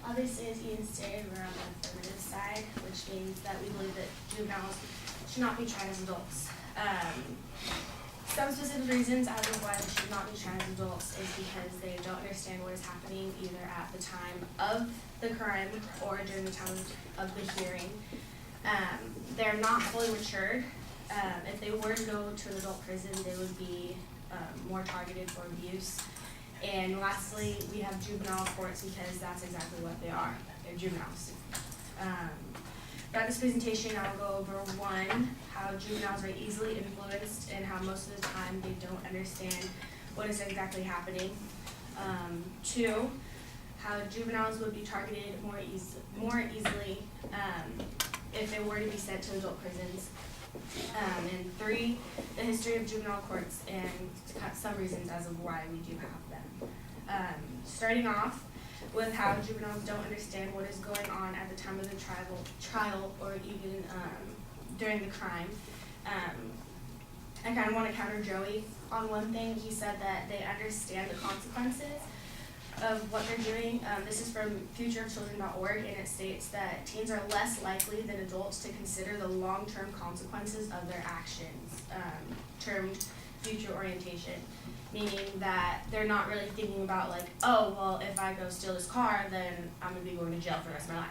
Obviously, as Ian stated, we're on the affirmative side, which means that we believe that juveniles should not be tried as adults. Some specific reasons as of why they should not be tried as adults is because they don't understand what is happening either at the time of the crime or during the time of the hearing. They're not fully matured. If they were to go to an adult prison, they would be more targeted for abuse. And lastly, we have juvenile courts because that's exactly what they are. They're juveniles. Throughout this presentation, I'll go over 1, how juveniles are easily influenced and how most of the time they don't understand what is exactly happening. 2, how juveniles would be targeted more easily if they were to be sent to adult prisons. And 3, the history of juvenile courts and some reasons as of why we do have them. Starting off with how juveniles don't understand what is going on at the time of the trial or even during the crime. I kind of want to counter Joey on one thing. He said that they understand the consequences of what they're doing. This is from futureofchildren.org, and it states that teens are less likely than adults to consider the long-term consequences of their actions, termed future orientation, meaning that they're not really thinking about like, oh, well, if I go steal this car, then I'm going to be going to jail for the rest of my life.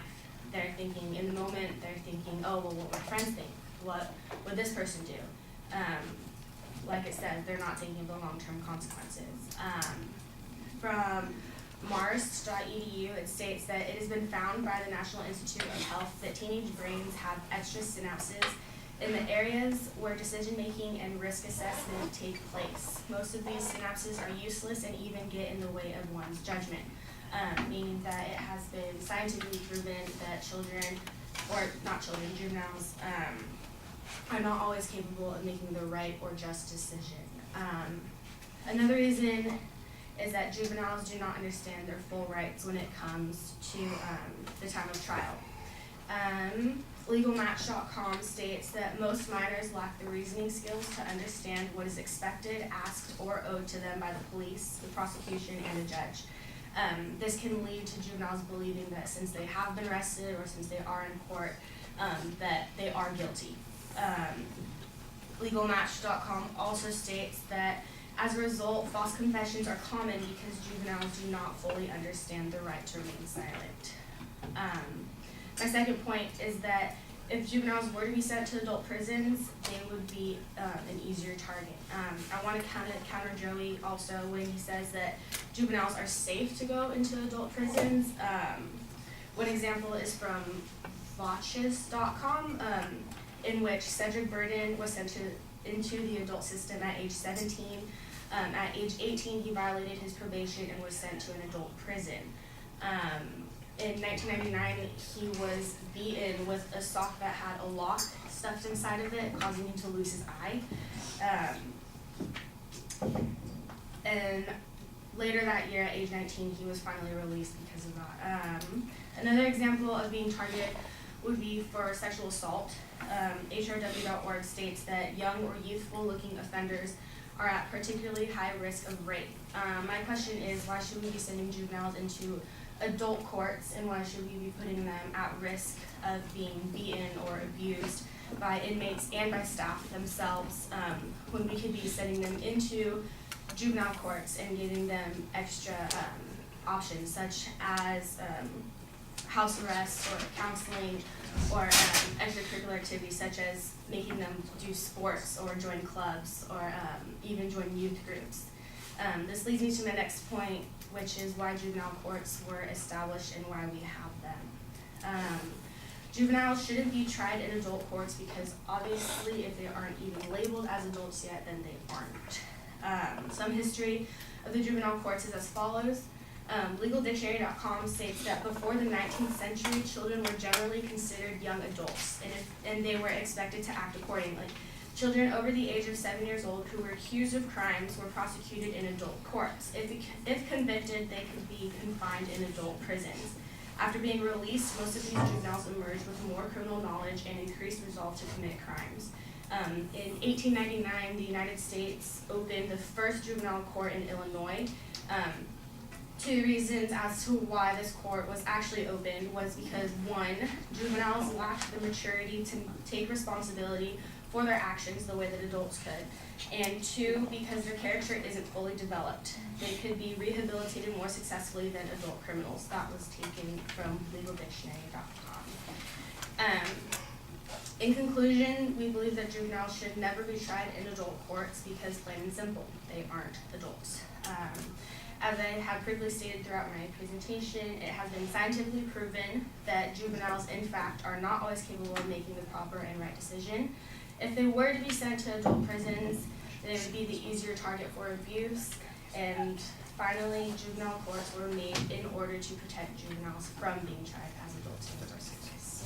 They're thinking in the moment, they're thinking, oh, well, what would my friends think? What would this person do? Like it says, they're not thinking of the long-term consequences. From mars.edu, it states that it has been found by the National Institute of Health that teenage brains have extra synapses in the areas where decision-making and risk assessment take place. Most of these synapses are useless and even get in the way of one's judgment, meaning that it has been scientifically proven that juveniles are not always capable of making the right or just decision. Another reason is that juveniles do not understand their full rights when it comes to the time of trial. LegalMatch.com states that most minors lack the reasoning skills to understand what is expected, asked, or owed to them by the police, the prosecution, and the judge. This can lead to juveniles believing that since they have been arrested or since they are in court, that they are guilty. LegalMatch.com also states that as a result, false confessions are common because juveniles do not fully understand the right to remain silent. My second point is that if juveniles were to be sent to adult prisons, they would be an easier target. I want to counter Joey also when he says that juveniles are safe to go into adult prisons. One example is from Votches.com, in which Cedric Burden was sent into the adult system at age 17. At age 18, he violated his probation and was sent to an adult prison. In 1999, he was beaten with a sock that had a lock stuffed inside of it, causing him to lose his eye. And later that year, at age 19, he was finally released because of that. Another example of being targeted would be for sexual assault. HRW.org states that young or youthful-looking offenders are at particularly high risk of rape. My question is, why should we be sending juveniles into adult courts, and why should we be putting them at risk of being beaten or abused by inmates and by staff themselves, when we could be sending them into juvenile courts and giving them extra options such as house arrest or counseling or extracurricular activities such as making them do sports or join clubs or even join youth groups. This leads me to my next point, which is why juvenile courts were established and why we have them. Juveniles shouldn't be tried in adult courts because obviously if they aren't even labeled as adults yet, then they aren't. Some history of the juvenile courts is as follows. LegalDictionary.com states that before the 19th century, children were generally considered young adults, and they were expected to act accordingly. Children over the age of 7 years old who were accused of crimes were prosecuted in adult courts. If convicted, they could be confined in adult prisons. After being released, most of these juveniles emerged with more criminal knowledge and increased resolve to commit crimes. In 1899, the United States opened the first juvenile court in Illinois. Two reasons as to why this court was actually opened was because, one, juveniles lacked the maturity to take responsibility for their actions the way that adults could, and two, because their character isn't fully developed. They could be rehabilitated more successfully than adult criminals. That was taken from legaldictionary.com. In conclusion, we believe that juveniles should never be tried in adult courts because, plain and simple, they aren't adults. As I have previously stated throughout my presentation, it has been scientifically proven that juveniles, in fact, are not always capable of making the proper and right decision. If they were to be sent to adult prisons, they would be the easier target for abuse. And finally, juvenile courts were made in order to protect juveniles from being tried as adults in the first place.